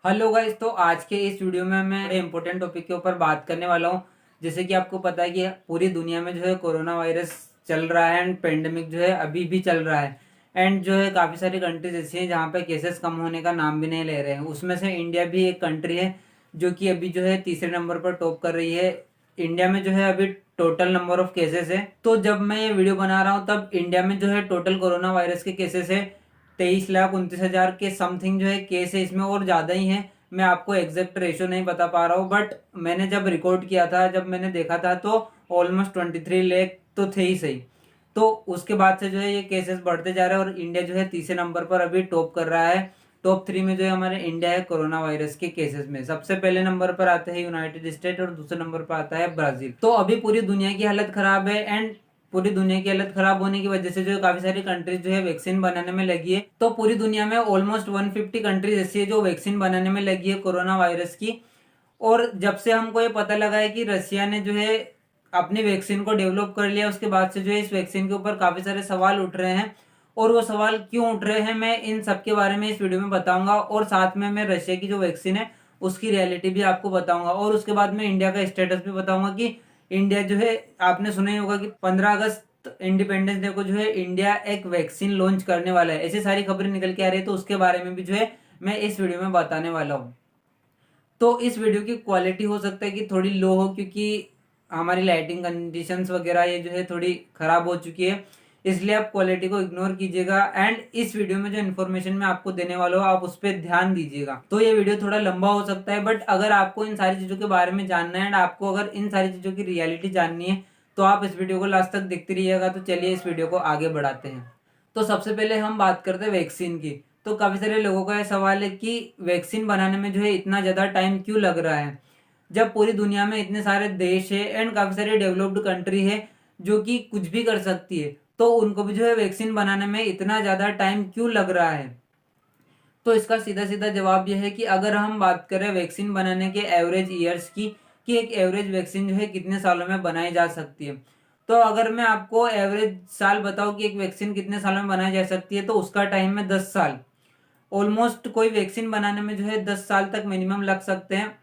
Hello guys. तो आज के इस वीडियो में मैं बड़े इंपॉर्टेंट टॉपिक के ऊपर बात करने वाला हूं। जैसे कि आपको पता है कि पूरी दुनिया में जो है कोरोना वायरस चल रहा है एंड पेंडेमिक जो है अभी भी चल रहा है। एंड जो है काफ़ी सारी कंट्रीज ऐसी हैं जहां पे केसेस कम होने का नाम भी नहीं ले रहे हैं। उसमें से इंडिया भी एक कंट्री है जो कि अभी जो है तीसरे नंबर पर टॉप कर रही है। इंडिया में जो है अभी टोटल नंबर ऑफ केसेस है। तो जब मैं ये वीडियो बना रहा हूँ तब इंडिया में जो है टोटल कोरोना वायरस के केसेस है 23,29,000 के समथिंग जो है केस है। इसमें और ज़्यादा ही है। मैं आपको एग्जैक्ट रेशियो नहीं बता पा रहा हूँ, बट मैंने जब रिकॉर्ड किया था, जब मैंने देखा था तो ऑलमोस्ट 23 लाख तो थे ही सही। तो उसके बाद से जो है ये केसेस बढ़ते जा रहे हैं और इंडिया जो है तीसरे नंबर पर अभी टॉप कर रहा है। टॉप 3 में जो है हमारे इंडिया है कोरोना वायरस के केसेस में। सबसे पहले नंबर पर आते हैं यूनाइटेड स्टेट और दूसरे नंबर पर आता है ब्राजील। तो अभी पूरी दुनिया की हालत खराब है एंड पूरी दुनिया की हालत खराब होने की वजह से जो है काफी सारी कंट्रीज जो है वैक्सीन बनाने में लगी है। तो पूरी दुनिया में ऑलमोस्ट 150 कंट्रीज ऐसी है जो वैक्सीन बनाने में लगी है कोरोना वायरस की। और जब से हमको ये पता लगा है कि रशिया ने जो है अपनी वैक्सीन को डेवलप कर लिया, उसके बाद से जो है इस वैक्सीन के ऊपर काफी सारे सवाल उठ रहे हैं। और वो सवाल क्यों उठ रहे हैं मैं इन सब के बारे में इस वीडियो में बताऊंगा। और साथ में मैं रशिया की जो वैक्सीन है उसकी रियलिटी भी आपको बताऊंगा। और उसके बाद में इंडिया का स्टेटस भी बताऊंगा कि इंडिया जो है, आपने सुना ही होगा कि 15 अगस्त इंडिपेंडेंस डे को जो है इंडिया एक वैक्सीन लॉन्च करने वाला है। ऐसी सारी खबरें निकल के आ रही है, तो उसके बारे में भी जो है मैं इस वीडियो में बताने वाला हूँ। तो इस वीडियो की क्वालिटी हो सकता है कि थोड़ी लो हो, क्योंकि हमारी लाइटिंग कंडीशंस वगैरह ये जो है थोड़ी खराब हो चुकी है। इसलिए आप क्वालिटी को इग्नोर कीजिएगा एंड इस वीडियो में जो इन्फॉर्मेशन मैं आपको देने वाला हूँ आप उस पर ध्यान दीजिएगा। तो ये वीडियो थोड़ा लंबा हो सकता है, बट अगर आपको इन सारी चीज़ों के बारे में जानना है एंड आपको अगर इन सारी चीज़ों की रियलिटी जाननी है तो आप इस वीडियो को लास्ट तक देखते रहिएगा। तो चलिए इस वीडियो को आगे बढ़ाते हैं। तो सबसे पहले हम बात करते हैं वैक्सीन की। तो काफी सारे लोगों का यह सवाल है कि वैक्सीन बनाने में जो है इतना ज्यादा टाइम क्यों लग रहा है, जब पूरी दुनिया में इतने सारे देश है एंड काफी सारे डेवलप्ड कंट्री है जो कि कुछ भी कर सकती है, तो उनको भी जो है वैक्सीन बनाने में इतना ज्यादा टाइम क्यों लग रहा है। तो इसका सीधा सीधा जवाब यह है कि अगर हम बात करें वैक्सीन बनाने के एवरेज ईयर्स की, कि एक एवरेज वैक्सीन जो है कितने सालों में बनाई जा सकती है, तो अगर मैं आपको एवरेज साल बताऊं कि एक वैक्सीन कितने सालों में बनाई जा सकती है, तो उसका टाइम है 10 साल। ऑलमोस्ट कोई वैक्सीन बनाने में जो है 10 साल तक मिनिमम लग सकते हैं।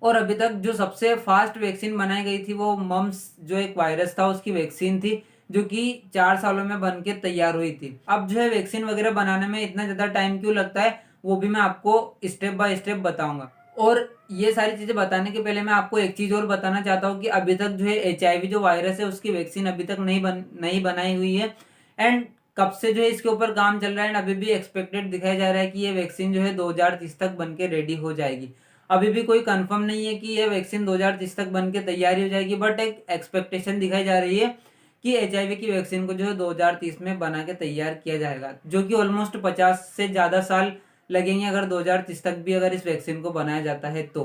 और अभी तक जो सबसे फास्ट वैक्सीन बनाई गई थी वो मम्स जो एक वायरस था उसकी वैक्सीन थी, जो कि 4 सालों में बन के तैयार हुई थी। अब जो है वैक्सीन वगैरह बनाने में इतना ज्यादा टाइम क्यों लगता है वो भी मैं आपको स्टेप बाय स्टेप बताऊंगा। और ये सारी चीजें बताने के पहले मैं आपको एक चीज और बताना चाहता हूँ कि अभी तक जो है HIV जो वायरस है उसकी वैक्सीन अभी तक नहीं बनाई हुई है। एंड कब से जो है इसके ऊपर काम चल रहा है एंड अभी भी एक्सपेक्टेड दिखाया जा रहा है कि ये वैक्सीन जो है 2030 तक बन के रेडी हो जाएगी। अभी भी कोई कंफर्म नहीं है कि ये वैक्सीन 2030 तक बन के तैयारी हो जाएगी, बट एक एक्सपेक्टेशन दिखाई जा रही है कि HIV की वैक्सीन को जो है 2030 में बना के तैयार किया जाएगा, जो कि ऑलमोस्ट 50 से ज्यादा साल लगेंगे अगर 2030 तक भी अगर इस वैक्सीन को बनाया जाता है तो।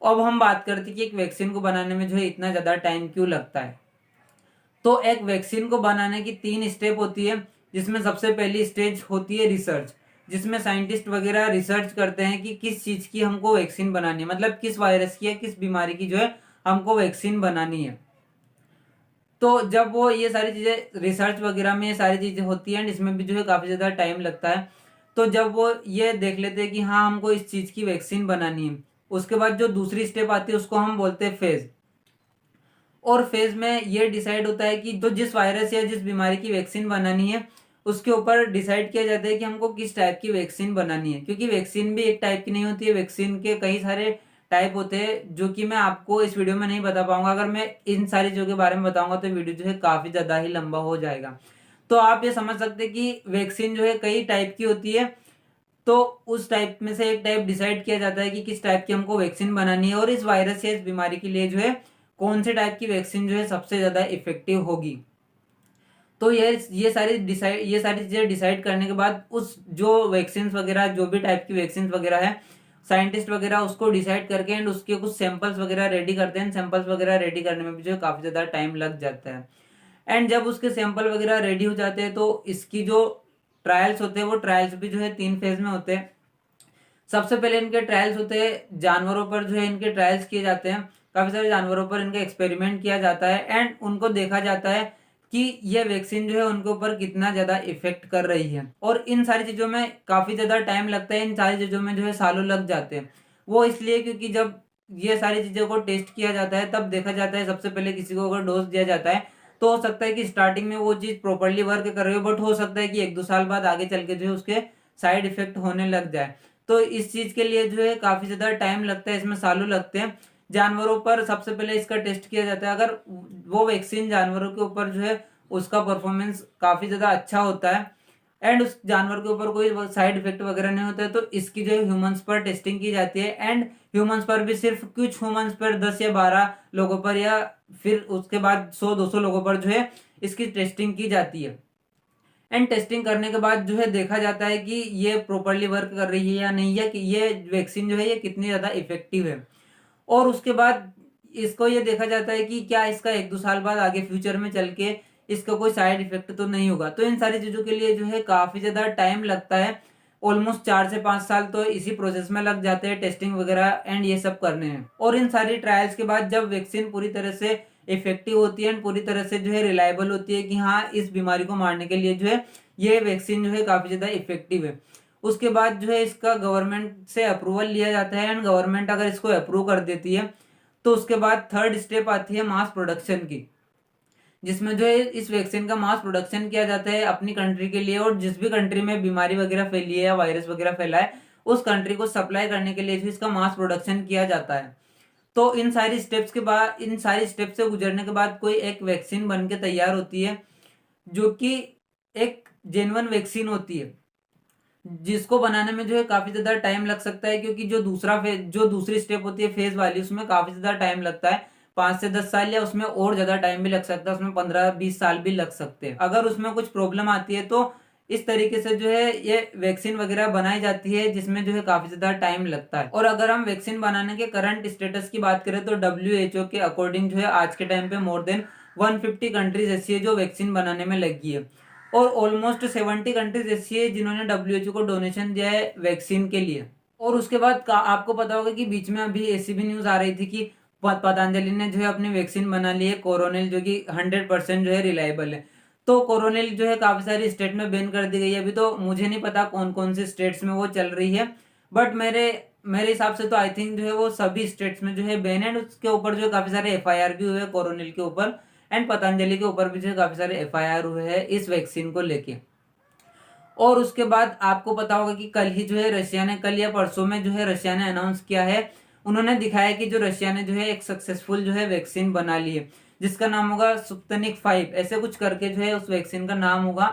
अब हम बात करते हैं कि एक वैक्सीन को बनाने में जो है इतना ज्यादा टाइम क्यों लगता है। तो एक वैक्सीन को बनाने की 3 स्टेप होती है, जिसमें सबसे पहली स्टेज होती है रिसर्च, जिसमें साइंटिस्ट वगैरह रिसर्च करते हैं कि किस चीज की हमको वैक्सीन बनानी है, मतलब किस वायरस की या किस बीमारी की जो है हमको वैक्सीन बनानी है। तो जब वो ये सारी चीजें रिसर्च वगैरह में ये सारी चीजें होती हैं इसमें भी जो है काफी ज्यादा टाइम लगता है। तो जब वो ये देख लेते हैं कि हाँ हमको इस चीज की वैक्सीन बनानी है, उसके बाद जो दूसरी स्टेप आती है उसको हम बोलते हैं फेज। और फेज में ये डिसाइड होता है कि तो जिस वायरस या जिस बीमारी की वैक्सीन बनानी है उसके ऊपर डिसाइड किया जाता है कि हमको किस टाइप की वैक्सीन बनानी है, क्योंकि वैक्सीन भी एक टाइप की नहीं होती है, वैक्सीन के कई सारे टाइप होते हैं जो कि मैं आपको इस वीडियो में नहीं बता पाऊंगा। अगर मैं इन सारी चीजों के बारे में बताऊंगा तो वीडियो जो है काफी ज्यादा ही लंबा हो जाएगा। तो आप ये समझ सकते हैं कि वैक्सीन जो है कई टाइप की होती है। तो उस टाइप में से एक टाइप डिसाइड किया जाता है कि किस टाइप की हमको वैक्सीन बनानी है और इस वायरस या इस बीमारी के लिए जो है कौन से टाइप की वैक्सीन जो है सबसे ज्यादा इफेक्टिव होगी। तो ये सारी चीजें डिसाइड करने के बाद उस जो वैक्सीन वगैरह जो भी टाइप की वैक्सीन वगैरह है, साइंटिस्ट वगैरह उसको डिसाइड करके एंड उसके कुछ सैंपल्स वगैरह रेडी करते हैं। सैंपल्स वगैरह रेडी करने में भी जो है काफी ज्यादा टाइम लग जाता है। एंड जब उसके सैंपल वगैरह रेडी हो जाते हैं तो इसकी जो ट्रायल्स होते हैं वो ट्रायल्स भी जो है 3 फेज में होते हैं। सबसे पहले इनके ट्रायल्स होते हैं जानवरों पर, जो है इनके ट्रायल्स किए जाते हैं। काफी सारे जानवरों पर इनका एक्सपेरिमेंट किया जाता है एंड उनको देखा जाता है कि ये वैक्सीन जो है उनके ऊपर कितना ज्यादा इफेक्ट कर रही है। और इन सारी चीजों में काफी ज्यादा टाइम लगता है, इन सारी चीजों में जो है सालों लग जाते हैं। वो इसलिए क्योंकि जब ये सारी चीजों को टेस्ट किया जाता है तब देखा जाता है, सबसे पहले किसी को अगर डोज दिया जाता है तो हो सकता है कि स्टार्टिंग में वो चीज प्रॉपरली वर्क कर रही हो, बट हो सकता है कि 1-2 साल बाद आगे चल के जो है उसके साइड इफेक्ट होने लग जाए। तो इस चीज के लिए जो है काफी ज्यादा टाइम लगता है, इसमें सालों लगते हैं। जानवरों पर सबसे पहले इसका टेस्ट किया जाता है, अगर वो वैक्सीन जानवरों के ऊपर जो है उसका परफॉर्मेंस काफी ज्यादा अच्छा होता है एंड उस जानवर के ऊपर कोई साइड इफेक्ट वगैरह नहीं होता है, तो इसकी जो है ह्यूमंस पर टेस्टिंग की जाती है। एंड ह्यूमंस पर भी सिर्फ कुछ ह्यूमंस पर 10 या 12 लोगों पर, या फिर उसके बाद 100-200 लोगों पर जो है इसकी टेस्टिंग की जाती है। एंड टेस्टिंग करने के बाद जो है देखा जाता है कि ये प्रॉपरली वर्क कर रही है या नहीं, या कि ये वैक्सीन जो है ये कितनी ज्यादा इफेक्टिव है। और उसके बाद इसको ये देखा जाता है कि क्या इसका 1-2 साल बाद आगे फ्यूचर में चल के इसका कोई साइड इफेक्ट तो नहीं होगा। तो इन सारी चीजों के लिए जो है काफी ज्यादा टाइम लगता है, ऑलमोस्ट 4 से 5 साल तो इसी प्रोसेस में लग जाते हैं, टेस्टिंग वगैरह एंड ये सब करने में। और इन सारी ट्रायल्स के बाद जब वैक्सीन पूरी तरह से इफेक्टिव होती है एंड पूरी तरह से जो है रिलायबल होती है कि हाँ इस बीमारी को मारने के लिए जो है ये वैक्सीन जो है काफी ज्यादा इफेक्टिव है, उसके बाद जो है इसका गवर्नमेंट से अप्रूवल लिया जाता है। एंड गवर्नमेंट अगर इसको अप्रूव कर देती है तो उसके बाद थर्ड स्टेप आती है मास प्रोडक्शन की, जिसमें जो है इस वैक्सीन का मास प्रोडक्शन किया जाता है अपनी कंट्री के लिए। और जिस भी कंट्री में बीमारी वगैरह फैली है या वायरस वगैरह फैला है उस कंट्री को सप्लाई करने के लिए जो इसका मास प्रोडक्शन किया जाता है। तो इन सारी स्टेप्स के बाद, इन सारी स्टेप से गुजरने के बाद कोई एक वैक्सीन बन के तैयार होती है, जो कि एक जेन्युइन वैक्सीन होती है, जिसको बनाने में जो है काफी ज्यादा टाइम लग सकता है, क्योंकि जो दूसरी स्टेप होती है फेज वाली, उसमें काफी ज्यादा टाइम लगता है, 5 से 10 साल, या उसमें और ज्यादा टाइम भी लग सकता है, उसमें 15-20 साल भी लग सकते हैं। अगर उसमें कुछ प्रॉब्लम आती है तो इस तरीके से जो है ये वैक्सीन वगैरह बनाई जाती है, जिसमें जो है काफी ज्यादा टाइम लगता है। और अगर हम वैक्सीन बनाने के करंट स्टेटस की बात करें तो WHO के अकॉर्डिंग जो है आज के टाइम पे मोर देन 150 कंट्रीज ऐसी है जो वैक्सीन बनाने में लगी है, और ऑलमोस्ट 70 कंट्रीज ऐसी है जिन्होंने WHO को डोनेशन दिया है वैक्सीन के लिए। और उसके बाद आपको पता होगा कि बीच में अभी ऐसी भी न्यूज आ रही थी कि पतंजलि ने जो है अपनी वैक्सीन बना ली है कोरोनिल, जो कि 100% जो है रिलायबल है। तो कोरोनिल जो है काफी सारी स्टेट में बैन कर दी गई है। अभी तो मुझे नहीं पता कौन कौन से स्टेट्स में वो चल रही है, बट मेरे मेरे हिसाब से तो आई थिंक जो है वो सभी स्टेट्स में जो है बैन है। उसके ऊपर जो है काफी सारे FIR भी हुए कोरोनिल के ऊपर, एंड पतंजलि के ऊपर भी जो है काफी सारे FIR हुए हैं इस वैक्सीन को लेके। और उसके बाद आपको पता होगा कि कल ही जो है रशिया ने, कल या परसों में जो है रशिया ने अनाउंस किया है, उन्होंने दिखाया कि जो रशिया ने जो है एक सक्सेसफुल जो है वैक्सीन बना ली है, जिसका नाम होगा स्पुतनिक 5, ऐसे कुछ करके जो है उस वैक्सीन का नाम होगा,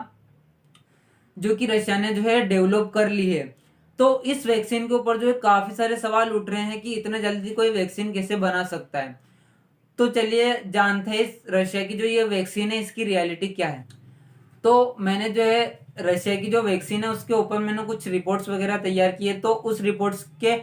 जो कि रशिया ने जो है डेवलप कर ली है। तो इस वैक्सीन के ऊपर जो है काफी सारे सवाल उठ रहे हैं कि इतने जल्दी कोई वैक्सीन कैसे बना सकता है। तो चलिए जानते हैं इस रशिया की जो ये वैक्सीन है इसकी रियलिटी क्या है। तो मैंने जो है रशिया की जो वैक्सीन है उसके ऊपर मैंने कुछ रिपोर्ट्स वगैरह तैयार किए, तो उस रिपोर्ट्स के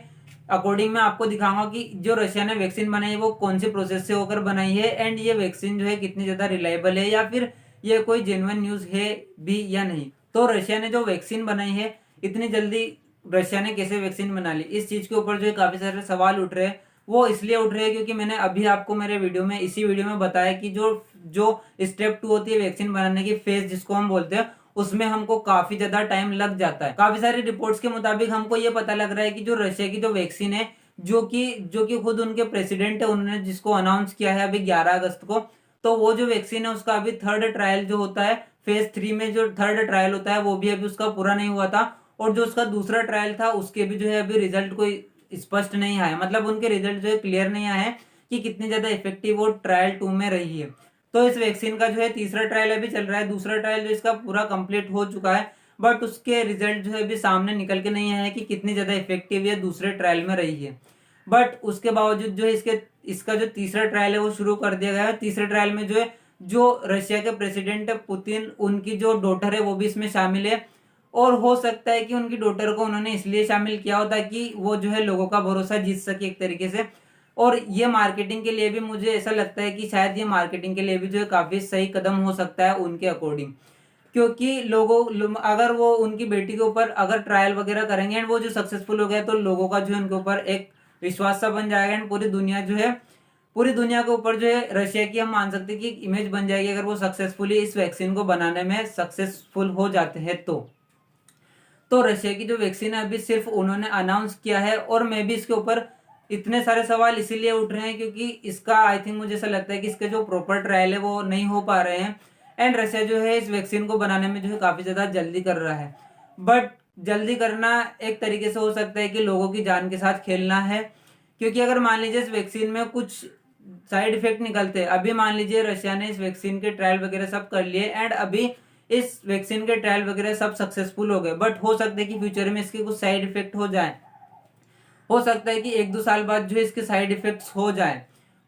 अकॉर्डिंग मैं आपको दिखाऊंगा कि जो रशिया ने वैक्सीन बनाई है वो कौन से प्रोसेस से होकर बनाई है, एंड ये वैक्सीन जो है कितनी ज्यादा रिलायबल है, या फिर ये कोई जेन्युइन न्यूज है भी या नहीं। तो रशिया ने जो वैक्सीन बनाई है, इतनी जल्दी रशिया ने कैसे वैक्सीन बना ली, इस चीज के ऊपर जो है काफी सारे सवाल उठ रहे हैं। वो इसलिए उठ रहे हैं क्योंकि मैंने अभी आपको मेरे इसी वीडियो में बताया कि जो जो स्टेप 2 होती है वैक्सीन बनाने की, फेज जिसको हम बोलते हैं, उसमें हमको काफी ज्यादा टाइम लग जाता है। काफी सारी रिपोर्ट्स के मुताबिक हमको ये पता लग रहा है कि जो रशिया की जो वैक्सीन है, जो कि खुद उनके प्रेसिडेंट है, उन्होंने जिसको अनाउंस किया है अभी 11 अगस्त को, तो वो जो वैक्सीन है उसका अभी थर्ड ट्रायल जो होता है, फेज 3 में जो थर्ड ट्रायल होता है वो भी अभी उसका पूरा नहीं हुआ था, और जो उसका दूसरा ट्रायल था उसके भी जो है अभी रिजल्ट कोई स्पष्ट नहीं आया, मतलब उनके रिजल्ट जो है क्लियर नहीं आए हैं कि कितनी ज्यादा इफेक्टिव वो ट्रायल 2 में रही है। तो इस वैक्सीन का जो है तीसरा ट्रायल अभी चल रहा है, दूसरा ट्रायल जो इसका पूरा कंप्लीट हो चुका है, बट उसके रिजल्ट जो है अभी सामने निकल के नहीं आया है कि कितनी ज्यादा इफेक्टिव ये दूसरे ट्रायल में रही है। बट उसके बावजूद जो है इसका जो तीसरा ट्रायल है वो शुरू कर दिया गया है। तीसरे ट्रायल में जो है जो रशिया के प्रेसिडेंट है पुतिन, उनकी जो डॉटर है वो भी इसमें शामिल है, और हो सकता है कि उनकी डॉटर को उन्होंने इसलिए शामिल किया होता कि वो जो है लोगों का भरोसा जीत सके एक तरीके से। और ये मार्केटिंग के लिए भी मुझे ऐसा लगता है कि शायद ये मार्केटिंग के लिए भी जो है काफी सही कदम हो सकता है उनके अकॉर्डिंग, क्योंकि अगर वो उनकी बेटी के ऊपर अगर ट्रायल वगैरह करेंगे एंड वो जो सक्सेसफुल हो गया तो लोगों का जो है उनके ऊपर एक विश्वास सा बन जाएगा, एंड पूरी दुनिया जो है पूरी दुनिया के ऊपर जो है रशिया की हम मान सकते हैं कि इमेज बन जाएगी अगर वो सक्सेसफुली इस वैक्सीन को बनाने में सक्सेसफुल हो जाते हैं। तो रशिया की जो वैक्सीन है अभी सिर्फ उन्होंने अनाउंस किया है, और मे भी इसके ऊपर इतने सारे सवाल इसीलिए उठ रहे हैं क्योंकि इसका आई थिंक मुझे ऐसा लगता है कि इसके जो प्रॉपर ट्रायल है वो नहीं हो पा रहे हैं। एंड रशिया जो है इस वैक्सीन को बनाने में जो है काफी ज्यादा जल्दी कर रहा है। बट जल्दी करना एक तरीके से हो सकता है कि लोगों की जान के साथ खेलना है, क्योंकि अगर मान लीजिए इस वैक्सीन में कुछ साइड इफेक्ट निकलते, अभी मान लीजिए रशिया ने इस वैक्सीन के ट्रायल वगैरह सब कर लिए एंड अभी इस वैक्सीन के ट्रायल वगैरह सब सक्सेसफुल हो गए, बट हो सकता है कि फ्यूचर में इसके कुछ साइड इफेक्ट हो जाए, हो सकता है कि 1-2 साल बाद जो है इसके साइड इफेक्ट्स हो जाए,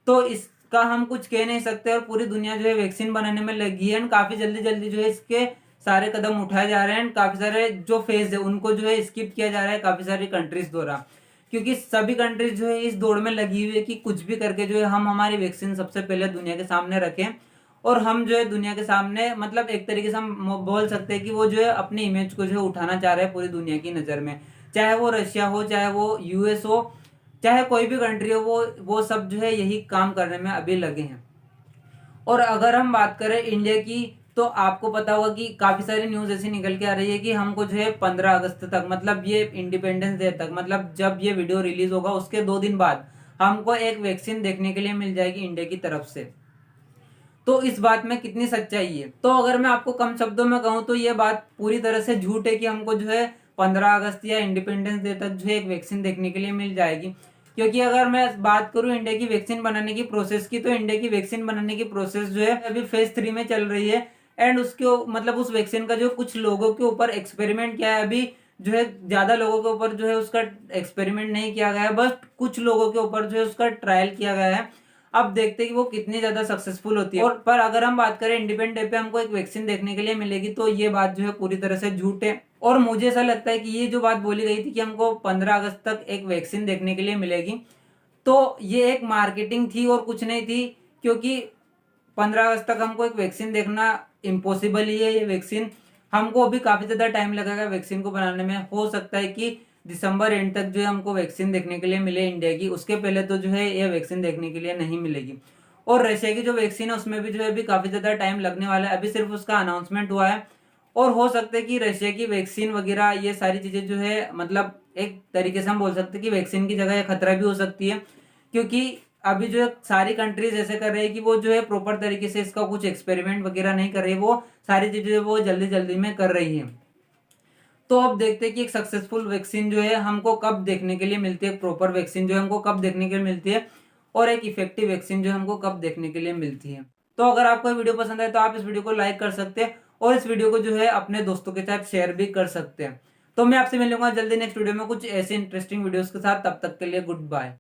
तो इसका हम कुछ कह नहीं सकते। और पूरी दुनिया जो है वैक्सीन बनाने में लगी है एंड काफी जल्दी जल्दी जो है इसके सारे कदम उठाए जा रहे हैं एंड काफी सारे जो फेज है उनको जो है स्किप किया जा रहा है काफी सारी कंट्रीज द्वारा, क्योंकि सभी कंट्रीज जो है इस दौड़ में लगी हुई है कि कुछ भी करके जो है हम हमारी वैक्सीन सबसे पहले दुनिया के सामने रखें, और हम जो है दुनिया के सामने मतलब एक तरीके से हम बोल सकते हैं कि वो जो है अपनी इमेज को जो है उठाना चाह रहे हैं पूरी दुनिया की नजर में, चाहे वो रशिया हो, चाहे वो यूएस हो, चाहे कोई भी कंट्री हो, वो सब जो है यही काम करने में अभी लगे हैं। और अगर हम बात करें इंडिया की, तो आपको पता होगा कि काफी सारी न्यूज ऐसी निकल के आ रही है कि हमको जो है 15 अगस्त तक, मतलब ये इंडिपेंडेंस डे तक, मतलब जब ये वीडियो रिलीज होगा उसके 2 दिन बाद हमको एक वैक्सीन देखने के लिए मिल जाएगी इंडिया की तरफ से। तो इस बात में कितनी सच्चाई है? तो अगर मैं आपको कम शब्दों में कहूं तो ये बात पूरी तरह से झूठ है कि हमको जो है 15 अगस्त या इंडिपेंडेंस डे तक जो है एक वैक्सीन देखने के लिए मिल जाएगी, क्योंकि अगर मैं बात करूं इंडिया की वैक्सीन बनाने की प्रोसेस की, तो इंडिया की वैक्सीन बनाने की प्रोसेस जो है अभी फेज 3 में चल रही है एंड उसके मतलब उस वैक्सीन का जो कुछ लोगों के ऊपर एक्सपेरिमेंट किया है, अभी जो है ज्यादा लोगों के ऊपर जो है उसका एक्सपेरिमेंट नहीं किया गया है, बस कुछ लोगों के ऊपर जो है उसका ट्रायल किया गया है। अब देखते हैं कि वो कितनी ज्यादा सक्सेसफुल होती है। और पर अगर हम बात करें इंडिपेंडेंस डे पे हमको एक वैक्सीन देखने के लिए मिलेगी, तो ये बात जो है पूरी तरह से झूठ है। और मुझे ऐसा लगता है कि ये जो बात बोली गई थी कि हमको 15 अगस्त तक एक वैक्सीन देखने के लिए मिलेगी, तो ये एक मार्केटिंग थी और कुछ नहीं थी, क्योंकि 15 अगस्त तक हमको एक वैक्सीन देखना इम्पॉसिबल ही है। ये वैक्सीन हमको अभी काफी ज्यादा टाइम लगेगा वैक्सीन को बनाने में, हो सकता है कि दिसंबर एंड तक जो है हमको वैक्सीन देखने के लिए मिले इंडिया की, उसके पहले तो जो है ये वैक्सीन देखने के लिए नहीं मिलेगी। और रशिया की जो वैक्सीन है उसमें भी जो है अभी काफी ज्यादा टाइम लगने वाला है, अभी सिर्फ उसका अनाउंसमेंट हुआ है, और हो सकता है कि रशिया की वैक्सीन वगैरह ये सारी चीजें जो है मतलब एक तरीके से हम बोल सकते हैं कि वैक्सीन की जगह खतरा भी हो सकती है, क्योंकि अभी जो है सारी कंट्रीज ऐसे कर रही है कि वो जो है प्रॉपर तरीके से इसका कुछ एक्सपेरिमेंट वगैरह नहीं कर रही, वो सारी चीजें वो जल्दी जल्दी में कर रही है। तो अब देखते हैं कि एक सक्सेसफुल वैक्सीन जो है हमको कब देखने के लिए मिलती है, प्रॉपर वैक्सीन जो है हमको कब देखने के लिए मिलती है, और एक इफेक्टिव वैक्सीन जो है हमको कब देखने के लिए मिलती है। तो अगर आपको ये वीडियो पसंद आए तो आप इस वीडियो को लाइक कर सकते हैं और इस वीडियो को जो है अपने दोस्तों के साथ शेयर भी कर सकते हैं। तो मैं आपसे मिलूंगा जल्दी नेक्स्ट वीडियो में कुछ ऐसे इंटरेस्टिंग वीडियोस के साथ, तब तक के लिए गुड बाय।